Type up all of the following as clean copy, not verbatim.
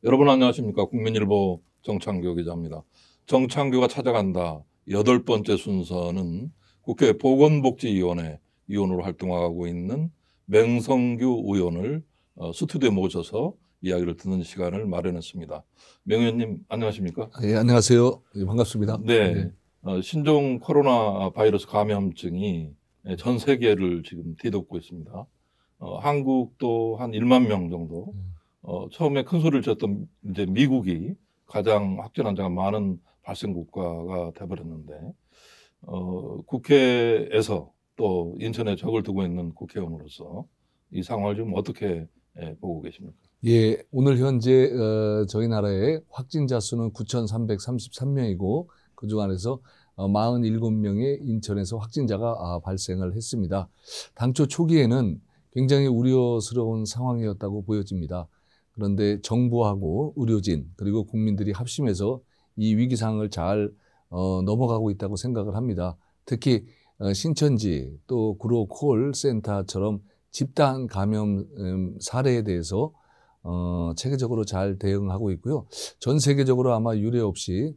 여러분 안녕하십니까? 국민일보 정창교 기자입니다. 정창교가 찾아간다. 8번째 순서는 국회 보건복지위원회 위원으로 활동하고 있는 맹성규 의원을 스튜디오에 모셔서 이야기를 듣는 시간을 마련했습니다. 맹 의원님 안녕하십니까? 예, 안녕하세요. 예, 반갑습니다. 예. 네, 신종 코로나 바이러스 감염증이 전 세계를 지금 뒤덮고 있습니다. 한국도 한 1만 명 정도. 처음에 큰 소리를 쳤던 이제 미국이 가장 확진 환자가 많은 발생 국가가 돼버렸는데, 국회에서 또 인천에 적을 두고 있는 국회의원으로서 이 상황을 좀 어떻게 보고 계십니까? 예, 오늘 현재 저희 나라의 확진자 수는 9,333명이고 그중 안에서 47명의 인천에서 확진자가 발생을 했습니다. 당초 초기에는 굉장히 우려스러운 상황이었다고 보여집니다. 그런데 정부하고 의료진 그리고 국민들이 합심해서 이 위기 상황을 잘 넘어가고 있다고 생각을 합니다. 특히 신천지 또 구로 콜센터처럼 집단 감염 사례에 대해서 체계적으로 잘 대응하고 있고요. 전 세계적으로 아마 유례 없이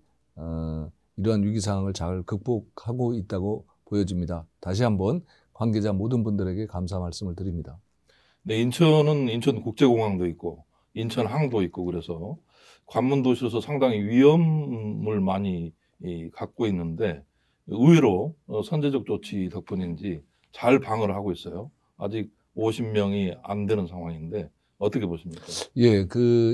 이러한 위기 상황을 잘 극복하고 있다고 보여집니다. 다시 한번 관계자 모든 분들에게 감사 말씀을 드립니다. 네, 인천은 인천국제공항도 있고 인천항도 있고 그래서 관문 도시로서 상당히 위험을 많이 갖고 있는데 의외로 선제적 조치 덕분인지 잘 방어를 하고 있어요. 아직 50명이 안 되는 상황인데 어떻게 보십니까? 예,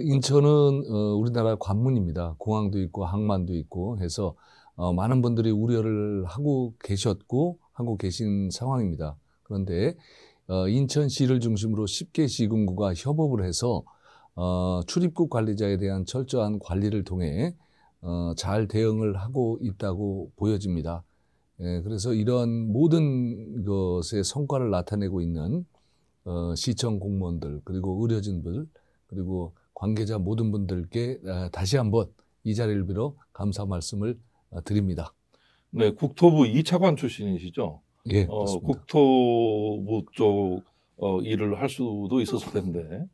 인천은 우리나라 관문입니다. 공항도 있고 항만도 있고 해서 많은 분들이 우려를 하고 계셨고 하고 계신 상황입니다. 그런데 인천시를 중심으로 10개 시군구가 협업을 해서 출입국 관리자에 대한 철저한 관리를 통해 잘 대응을 하고 있다고 보여집니다. 예, 그래서 이런 모든 것의 성과를 나타내고 있는 시청 공무원들 그리고 의료진들 그리고 관계자 모든 분들께 다시 한번 이 자리를 빌어 감사 말씀을 드립니다. 네, 국토부 2차관 출신이시죠? 예, 맞습니다. 국토부 쪽 일을 할 수도 있었을 텐데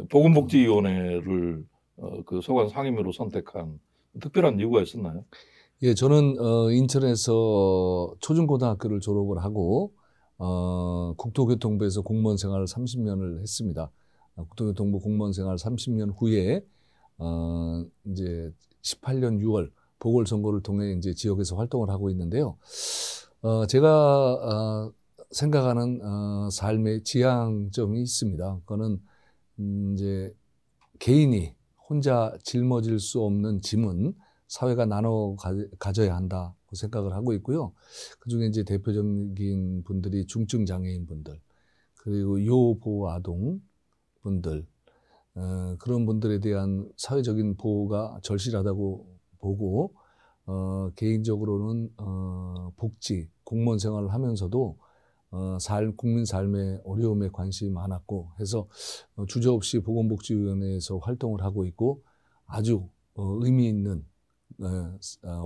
보건복지위원회를 그 소관 상임위로 선택한 특별한 이유가 있었나요? 예, 저는 인천에서 초중고등학교를 졸업을 하고 국토교통부에서 공무원 생활을 30년을 했습니다. 국토교통부 공무원 생활 30년 후에 이제 18년 6월 보궐선거를 통해 이제 지역에서 활동을 하고 있는데요. 제가 생각하는 삶의 지향점이 있습니다. 그거는 이제 개인이 혼자 짊어질 수 없는 짐은 사회가 나눠 가져야 한다고 생각을 하고 있고요. 그중에 이제 대표적인 분들이 중증 장애인 분들, 그리고 요보호 아동 분들, 그런 분들에 대한 사회적인 보호가 절실하다고 보고, 개인적으로는 복지, 공무원 생활을 하면서도 국민 삶의 어려움에 관심이 많았고 해서 주저없이 보건복지위원회에서 활동을 하고 있고 아주 의미 있는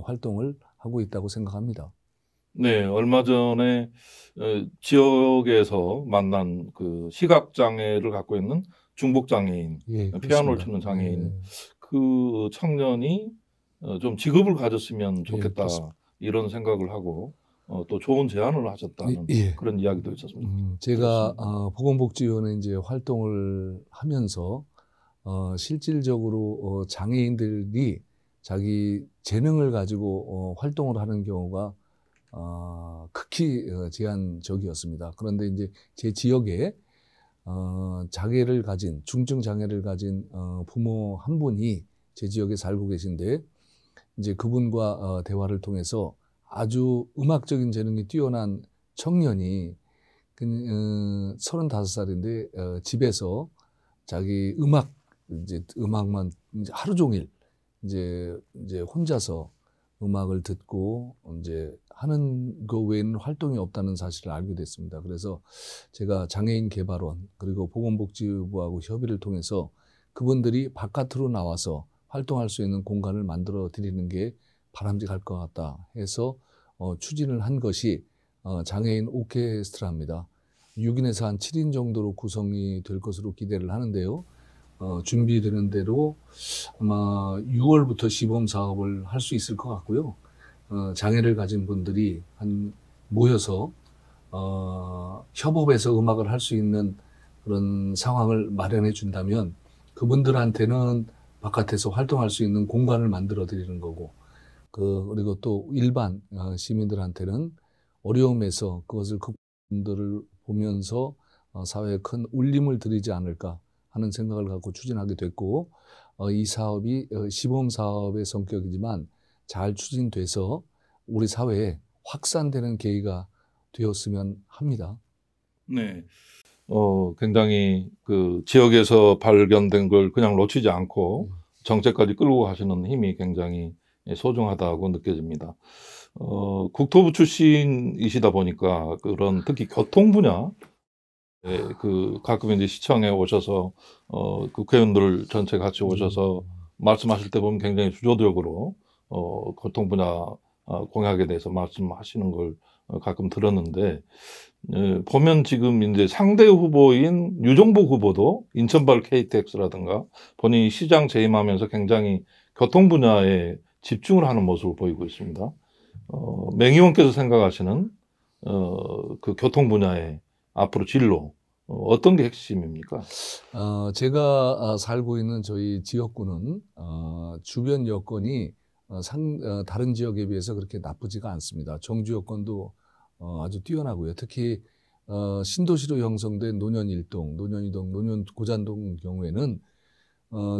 활동을 하고 있다고 생각합니다. 네, 얼마 전에 지역에서 만난 그 시각 장애를 갖고 있는 중복 장애인, 예, 피아노를 그렇습니다. 치는 예, 장애인 그 청년이 좀 직업을 가졌으면 예, 좋겠다 그렇습니다. 이런 생각을 하고 또 좋은 제안을 하셨다는 예. 그런 이야기도 있었습니다. 제가 들었습니다. 보건복지위원회 이제 활동을 하면서 실질적으로 장애인들이 자기 재능을 가지고 활동을 하는 경우가 극히 제한적이었습니다. 그런데 이제 제 지역에 장애를 가진 중증 장애를 가진 부모 한 분이 제 지역에 살고 계신데 이제 그분과 대화를 통해서 아주 음악적인 재능이 뛰어난 청년이 35살인데 집에서 자기 음악만 이제 하루 종일 이제 혼자서 음악을 듣고 이제 하는 거 외에는 활동이 없다는 사실을 알게 됐습니다. 그래서 제가 장애인 개발원 그리고 보건복지부하고 협의를 통해서 그분들이 바깥으로 나와서 활동할 수 있는 공간을 만들어 드리는 게 바람직할 것 같다 해서 추진을 한 것이 장애인 오케스트라입니다. 6인에서 한 7인 정도로 구성이 될 것으로 기대를 하는데요. 준비되는 대로 아마 6월부터 시범 사업을 할 수 있을 것 같고요. 장애를 가진 분들이 모여서 협업해서 음악을 할 수 있는 그런 상황을 마련해 준다면 그분들한테는 바깥에서 활동할 수 있는 공간을 만들어 드리는 거고, 그리고 또 일반 시민들한테는 어려움에서 그것을 그분들을 보면서 사회에 큰 울림을 드리지 않을까 하는 생각을 갖고 추진하게 됐고, 이 사업이 시범 사업의 성격이지만 잘 추진돼서 우리 사회에 확산되는 계기가 되었으면 합니다. 네. 굉장히 그 지역에서 발견된 걸 그냥 놓치지 않고 정책까지 끌고 가시는 힘이 굉장히 소중하다고 느껴집니다. 국토부 출신이시다 보니까 그런 특히 교통 분야, 그 가끔 이제 시청에 오셔서 국회의원들 전체 같이 오셔서 말씀하실 때 보면 굉장히 주도적으로 교통 분야 공약에 대해서 말씀하시는 걸 가끔 들었는데, 보면 지금 이제 상대 후보인 유정복 후보도 인천발 KTX라든가 본인이 시장 재임하면서 굉장히 교통 분야에 집중을 하는 모습을 보이고 있습니다. 맹 의원께서 생각하시는 그 교통 분야의 앞으로 진로, 어떤 게 핵심입니까? 제가 살고 있는 저희 지역구는 주변 여건이 다른 지역에 비해서 그렇게 나쁘지가 않습니다. 정주 여건도 아주 뛰어나고요. 특히 신도시로 형성된 노년 1동, 노년 2동, 노년 고잔동 경우에는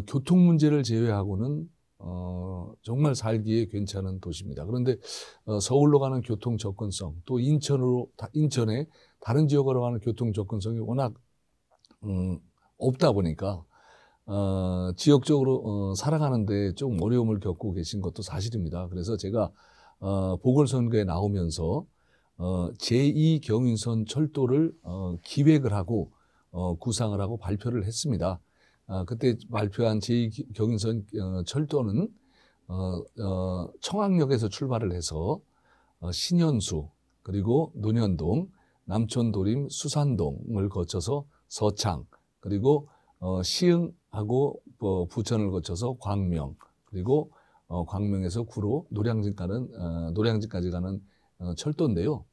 교통 문제를 제외하고는 정말 살기에 괜찮은 도시입니다. 그런데 서울로 가는 교통 접근성, 또 인천의 다른 지역으로 가는 교통 접근성이 워낙 없다 보니까 지역적으로 살아가는데 좀 어려움을 겪고 계신 것도 사실입니다. 그래서 제가 보궐선거에 나오면서 제2 경인선 철도를 기획을 하고 구상을 하고 발표를 했습니다. 그때 발표한 제2 경인선 철도는 청학역에서 출발을 해서 신현수, 그리고 논현동, 남촌도림, 수산동을 거쳐서 서창, 그리고 시흥하고 부천을 거쳐서 광명, 그리고 광명에서 구로, 노량진까지 가는 철도인데요.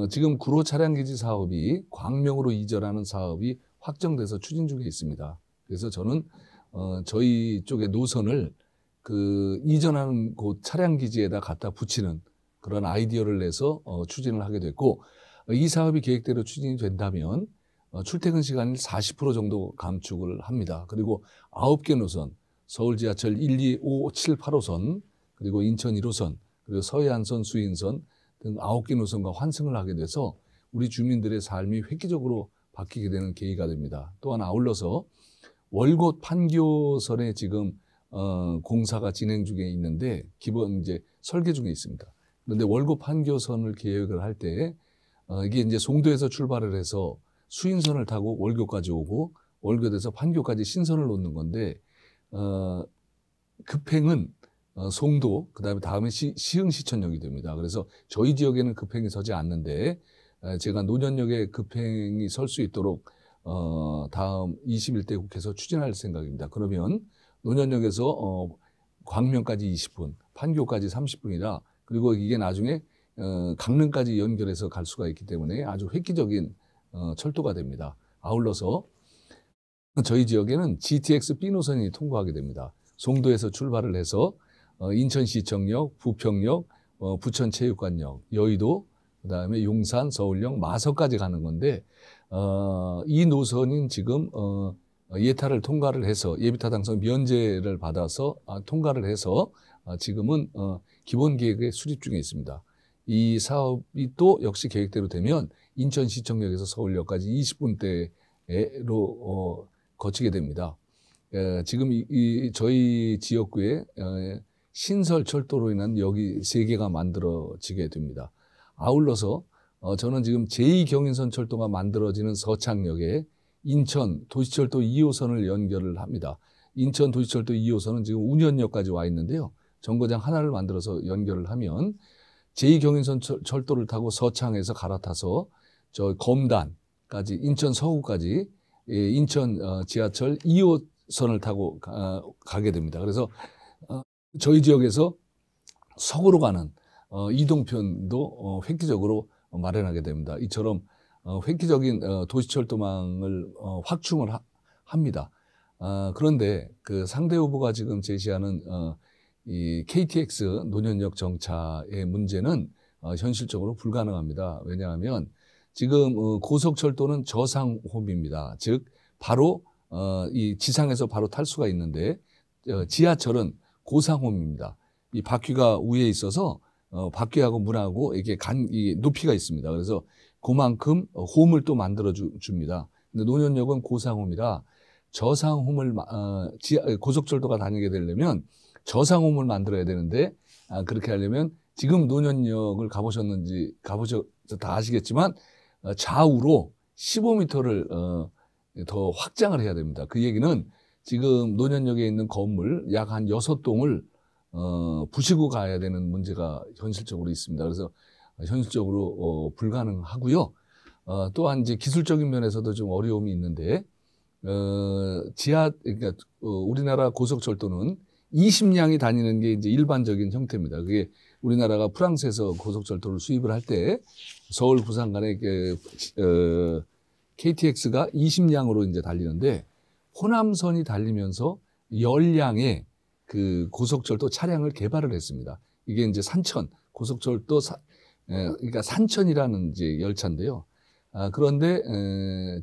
지금 구로 차량기지 사업이 광명으로 이전하는 사업이 확정돼서 추진 중에 있습니다. 그래서 저는 저희 쪽의 노선을 그 이전하는 곳 차량기지에다 갖다 붙이는 그런 아이디어를 내서 추진을 하게 됐고, 이 사업이 계획대로 추진이 된다면 출퇴근 시간을 40% 정도 감축을 합니다. 그리고 9개 노선, 서울 지하철 1, 2, 5, 7, 8호선, 그리고 인천 1호선, 그리고 서해안선, 수인선 등 9개 노선과 환승을 하게 돼서 우리 주민들의 삶이 획기적으로 바뀌게 되는 계기가 됩니다. 또한 아울러서 월곶 판교선에 지금 공사가 진행 중에 있는데 기본 이제 설계 중에 있습니다. 그런데 월곶 판교선을 계획을 할 때 이게 이제 송도에서 출발을 해서 수인선을 타고 월곶까지 오고 월곶에서 판교까지 신선을 놓는 건데 급행은 송도, 그다음에 다음에 시흥 시천역이 됩니다. 그래서 저희 지역에는 급행이 서지 않는데 제가 노년역에 급행이 설 수 있도록 다음 21대 국회에서 추진할 생각입니다. 그러면 노년역에서 광명까지 20분, 판교까지 30분이라, 그리고 이게 나중에 강릉까지 연결해서 갈 수가 있기 때문에 아주 획기적인 철도가 됩니다. 아울러서 저희 지역에는 GTX B 노선이 통과하게 됩니다. 송도에서 출발을 해서 인천시청역, 부평역, 부천체육관역, 여의도, 그다음에 용산, 서울역, 마석까지 가는 건데 이 노선은 지금 예타를 통과를 해서 예비타 당선 면제를 받아서 통과를 해서 지금은 기본 계획에 수립 중에 있습니다. 이 사업이 또 역시 계획대로 되면 인천시청역에서 서울역까지 20분대로 거치게 됩니다. 지금 저희 지역구에 신설 철도로 인한 역이 3개가 만들어지게 됩니다. 아울러서 저는 지금 제2경인선 철도가 만들어지는 서창역에 인천 도시철도 2호선을 연결을 합니다. 인천 도시철도 2호선은 지금 운현역까지 와 있는데요. 정거장 하나를 만들어서 연결을 하면 제2경인선 철도를 타고 서창에서 갈아타서 저 검단까지, 인천 서구까지 인천 지하철 2호선을 타고 가게 됩니다. 그래서 저희 지역에서 서구로 가는 이동편도 획기적으로 마련하게 됩니다. 이처럼 획기적인 도시철도망을 확충을 합니다. 그런데 그 상대 후보가 지금 제시하는 이 KTX 노년역 정차의 문제는 현실적으로 불가능합니다. 왜냐하면 지금 고속철도는 저상홈입니다. 즉 바로 이 지상에서 바로 탈 수가 있는데 지하철은 고상홈입니다. 이 바퀴가 위에 있어서 바퀴하고 문하고 이게 이 높이가 있습니다. 그래서 그만큼 홈을 또 만들어 줍니다. 근데 노년역은 고상홈이라 저상홈을 고속철도가 다니게 되려면 저상홈을 만들어야 되는데 그렇게 하려면 지금 노년역을 가보셔서 다 아시겠지만 좌우로 15m를 더 확장을 해야 됩니다. 그 얘기는 지금 노년역에 있는 건물 약 한 6동을 부시고 가야 되는 문제가 현실적으로 있습니다. 그래서 현실적으로 불가능하고요. 또한 이제 기술적인 면에서도 좀 어려움이 있는데 그러니까 우리나라 고속철도는 20량이 다니는 게 이제 일반적인 형태입니다. 그게 우리나라가 프랑스에서 고속철도를 수입을 할 때 서울 부산 간에 KTX가 20량으로 이제 달리는데 호남선이 달리면서 10량의 그 고속철도 차량을 개발을 했습니다. 이게 이제 산천 고속철도 그러니까 산천이라는 이제 열차인데요. 그런데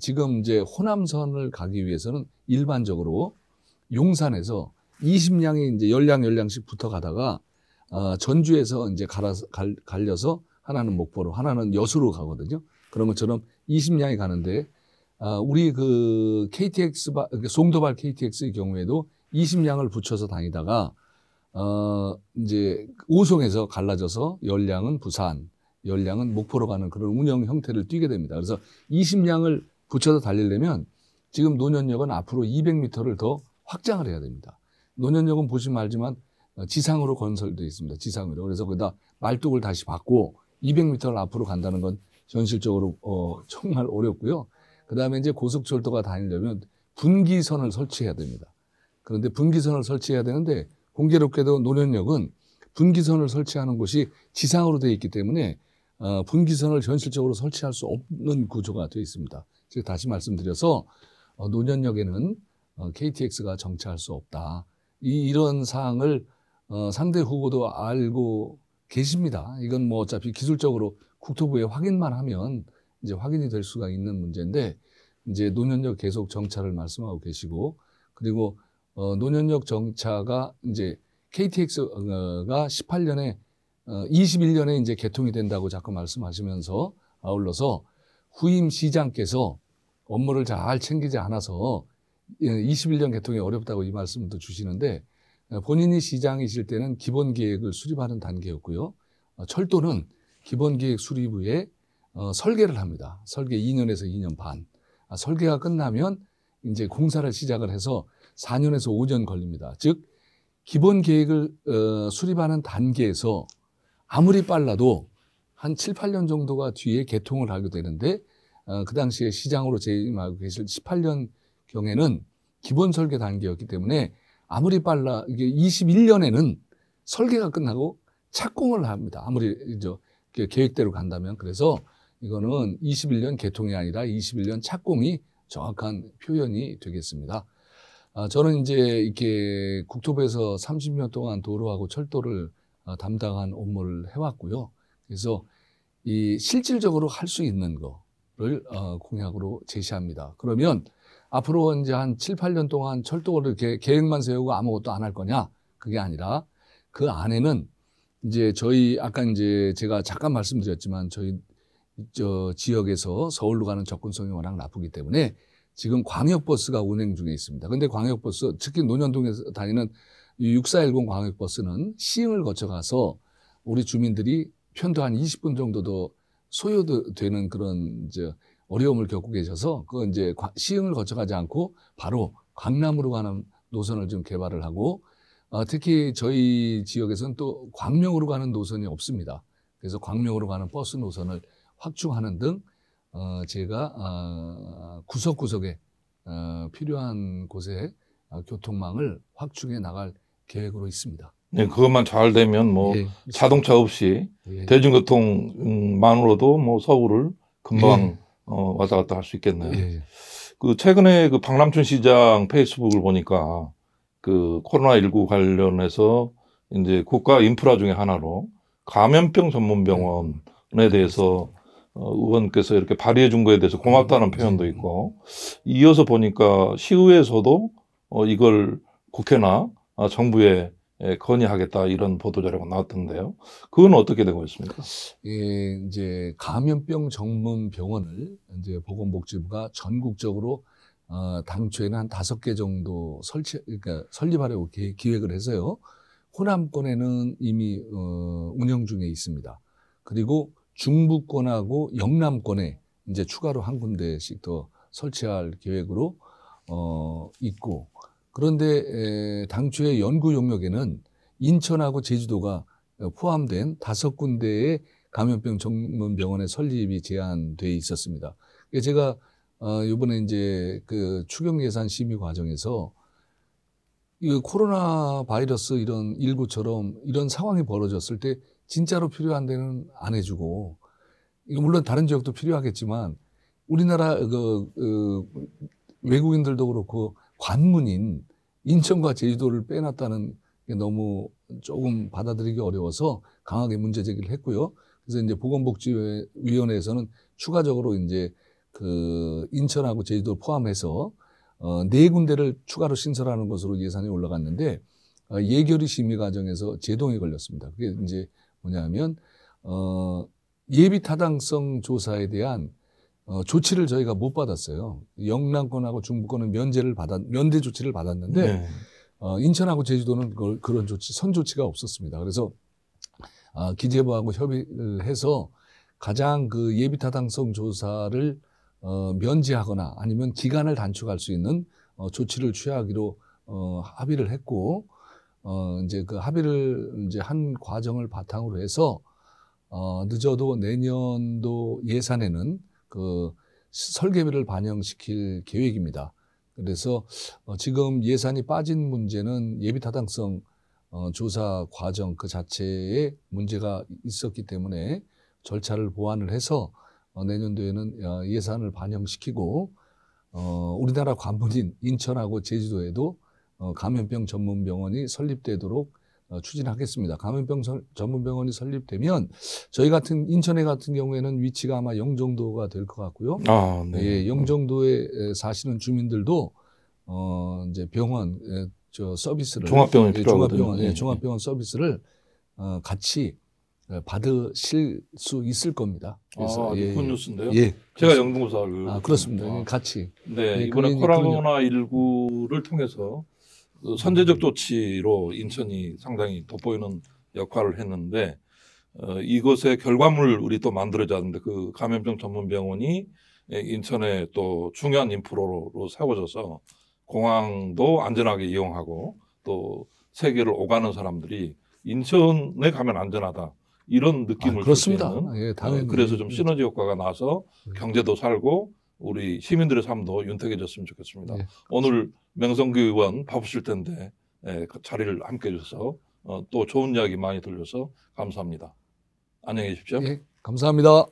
지금 이제 호남선을 가기 위해서는 일반적으로 용산에서 20량이 이제 10량씩 붙어 가다가 전주에서 이제 갈려서 하나는 목포로 하나는 여수로 가거든요. 그런 것처럼 20량이 가는데 우리 그 KTX 송도발 KTX의 경우에도 20량을 붙여서 다니다가 이제 오송에서 갈라져서 10량은 부산, 10량은 목포로 가는 그런 운영 형태를 띠게 됩니다. 그래서 20량을 붙여서 달리려면 지금 노년역은 앞으로 200m를 더 확장을 해야 됩니다. 노년역은 보시면 알지만 지상으로 건설되어 있습니다. 지상으로. 그래서 거기다 말뚝을 다시 받고 200m를 앞으로 간다는 건 현실적으로 정말 어렵고요. 그다음에 이제 고속철도가 다니려면 분기선을 설치해야 됩니다. 그런데 분기선을 설치해야 되는데 공교롭게도 노년역은 분기선을 설치하는 곳이 지상으로 되어 있기 때문에 분기선을 현실적으로 설치할 수 없는 구조가 되어 있습니다. 제가 다시 말씀드려서 노년역에는 KTX가 정차할 수 없다. 이런 사항을 상대 후보도 알고 계십니다. 이건 뭐 어차피 기술적으로 국토부에 확인만 하면 이제 확인이 될 수가 있는 문제인데 이제 노년역 계속 정차를 말씀하고 계시고 그리고 노년역 정차가 이제 KTX가 18년에 21년에 이제 개통이 된다고 자꾸 말씀하시면서 아울러서 후임 시장께서 업무를 잘 챙기지 않아서 21년 개통이 어렵다고 이 말씀도 주시는데 본인이 시장이실 때는 기본 계획을 수립하는 단계였고요. 철도는 기본 계획 수립 후에 설계를 합니다. 설계 2년에서 2년 반. 설계가 끝나면 이제 공사를 시작을 해서 4년에서 5년 걸립니다. 즉 기본 계획을 수립하는 단계에서 아무리 빨라도 한 7, 8년 정도가 뒤에 개통을 하게 되는데 그 당시에 시장으로 재임하고 계실 18년 경에는 기본 설계 단계였기 때문에 아무리 빨라 이게 21년에는 설계가 끝나고 착공을 합니다. 아무리 계획대로 간다면. 그래서 이거는 21년 개통이 아니라 21년 착공이 정확한 표현이 되겠습니다. 저는 이제 이렇게 국토부에서 30년 동안 도로하고 철도를 담당한 업무를 해왔고요. 그래서 이 실질적으로 할 수 있는 거를 공약으로 제시합니다. 그러면 앞으로 이제 한 7, 8년 동안 철도를 이렇게 계획만 세우고 아무것도 안 할 거냐? 그게 아니라 그 안에는 이제 저희 아까 이제 제가 잠깐 말씀드렸지만 저희 지역에서 서울로 가는 접근성이 워낙 나쁘기 때문에 지금 광역버스가 운행 중에 있습니다. 근데 광역버스, 특히 논현동에서 다니는 6410 광역버스는 시흥을 거쳐가서 우리 주민들이 편도 한 20분 정도 더 소요되는 그런 이제 어려움을 겪고 계셔서 그 이제 시흥을 거쳐가지 않고 바로 강남으로 가는 노선을 좀 개발을 하고 특히 저희 지역에서는 또 광명으로 가는 노선이 없습니다. 그래서 광명으로 가는 버스 노선을 확충하는 등 제가 구석구석에 필요한 곳에 교통망을 확충해 나갈 계획으로 있습니다. 네, 그것만 잘 되면 뭐 예, 자동차 없이 예, 대중교통만으로도 뭐 서울을 금방 예. 왔다 갔다 할 수 있겠네요. 예. 그 최근에 그 박남춘 시장 페이스북을 보니까 그 코로나19 관련해서 이제 국가 인프라 중에 하나로 감염병 전문 병원에 대해서 의원께서 이렇게 발의해 준 거에 대해서 고맙다는 표현도 있고, 이어서 보니까 시의회에서도 이걸 국회나 정부에 건의하겠다 이런 보도 자료가 나왔던데요. 그건 어떻게 되고 있습니까? 예, 이제 감염병 전문 병원을 이제 보건복지부가 전국적으로 당초에는 한 5개 정도 그러니까 설립하려고 기획을 해서요. 호남권에는 이미 운영 중에 있습니다. 그리고 중부권하고 영남권에 이제 추가로 한 군데씩 더 설치할 계획으로 있고, 그런데 당초의 연구 용역에는 인천하고 제주도가 포함된 5군데의 감염병 전문 병원의 설립이 제한돼 있었습니다. 제가 이번에 이제 그 추경 예산 심의 과정에서 이 코로나 바이러스 이런 19처럼 이런 상황이 벌어졌을 때 진짜로 필요한 데는 안 해주고, 이거 물론 다른 지역도 필요하겠지만 우리나라 외국인들도 그렇고 관문인 인천과 제주도를 빼놨다는 게 너무 조금 받아들이기 어려워서 강하게 문제 제기를 했고요. 그래서 이제 보건복지위원회에서는 추가적으로 이제 그 인천하고 제주도 포함해서 4군데를 추가로 신설하는 것으로 예산이 올라갔는데 예결위 심의 과정에서 제동이 걸렸습니다. 그게 이제 뭐냐면 예비 타당성 조사에 대한 조치를 저희가 못 받았어요. 영남권하고 중부권은 면대 조치를 받았는데 네. 인천하고 제주도는 그런 조치, 선 조치가 없었습니다. 그래서 기재부하고 협의를 해서 가장 그 예비 타당성 조사를 면제하거나 아니면 기간을 단축할 수 있는 조치를 취하기로 합의를 했고, 이제 그 합의를 이제 한 과정을 바탕으로 해서 늦어도 내년도 예산에는 그 설계비를 반영시킬 계획입니다. 그래서 지금 예산이 빠진 문제는 예비 타당성 조사 과정 그 자체에 문제가 있었기 때문에 절차를 보완을 해서 내년도에는 예산을 반영시키고 우리나라 관문인 인천하고 제주도에도 감염병 전문 병원이 설립되도록 추진하겠습니다. 감염병 전문 병원이 설립되면 저희 같은 인천에 같은 경우에는 위치가 아마 영종도가 될 것 같고요. 네. 예, 영종도에 사시는 주민들도 이제 병원 서비스를 종합병원이 필요하거든요. 종합병원, 종합병원 서비스를 같이 받으실 수 있을 겁니다. 그래서 좋은 뉴스인데요. 예, 제가 영등사를 그렇습니다. 같이. 네, 예, 이번에 그러니까요. 코로나19를 통해서 그 선제적 조치로 인천이 상당히 돋보이는 역할을 했는데 이것의 결과물을 우리 또 만들어야 하는데 그 감염병 전문 병원이 인천에 또 중요한 인프라로 세워져서 공항도 안전하게 이용하고 또 세계를 오가는 사람들이 인천에 가면 안전하다 이런 느낌을 줄 수 그렇습니다. 있는 예, 당연히. 그래서 좀 시너지 효과가 나서 경제도 살고 우리 시민들의 삶도 윤택해졌으면 좋겠습니다. 예. 오늘 명성규 의원 바쁘실 텐데 자리를 함께 해주셔서 또 좋은 이야기 많이 들려서 감사합니다. 안녕히 계십시오. 예, 감사합니다.